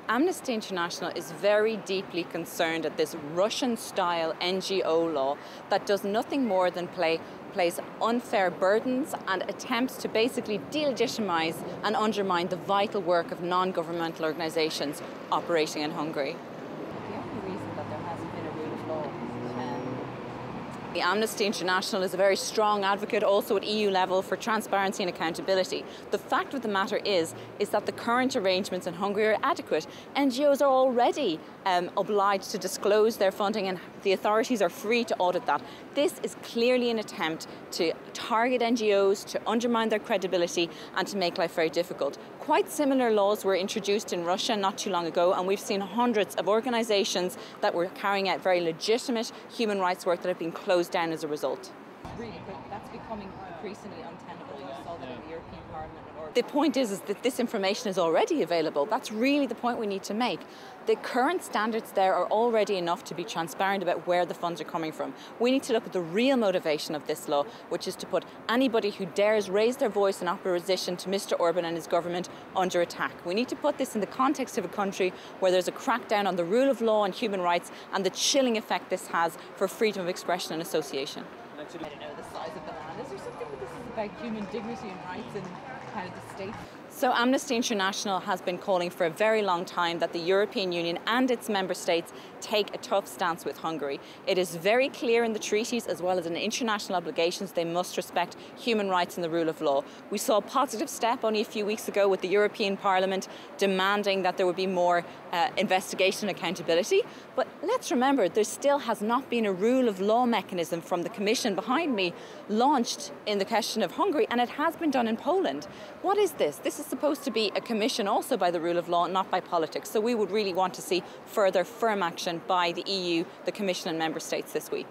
Amnesty International is very deeply concerned at this Russian-style NGO law that does nothing more than place unfair burdens and attempts to basically delegitimise and undermine the vital work of non-governmental organisations operating in Hungary. The only reason that there hasn't been a rule of law. The Amnesty International is a very strong advocate also at EU level for transparency and accountability. The fact of the matter is that the current arrangements in Hungary are adequate. NGOs are already obliged to disclose their funding and the authorities are free to audit that. This is clearly an attempt to target NGOs, to undermine their credibility and to make life very difficult. Quite similar laws were introduced in Russia not too long ago, and we've seen hundreds of organisations that were carrying out very legitimate human rights work that have been closed down as a result. Really, that's becoming increasingly untenable. You saw that in the European Parliament. The point is that this information is already available. That's really the point we need to make. The current standards there are already enough to be transparent about where the funds are coming from. We need to look at the real motivation of this law, which is to put anybody who dares raise their voice in opposition to Mr. Orban and his government under attack. We need to put this in the context of a country where there's a crackdown on the rule of law and human rights and the chilling effect this has for freedom of expression and association. I don't know the size of bananas or something, but this is about human dignity and rights and kind of the state. So Amnesty International has been calling for a very long time that the European Union and its member states take a tough stance with Hungary. It is very clear in the treaties as well as in international obligations they must respect human rights and the rule of law. We saw a positive step only a few weeks ago with the European Parliament demanding that there would be more investigation and accountability. But let's remember, there still has not been a rule of law mechanism from the Commission behind me launched in the question of Hungary, and it has been done in Poland. What is this? This is supposed to be a commission also by the rule of law, not by politics. So we would really want to see further firm action by the EU, the Commission and Member States this week.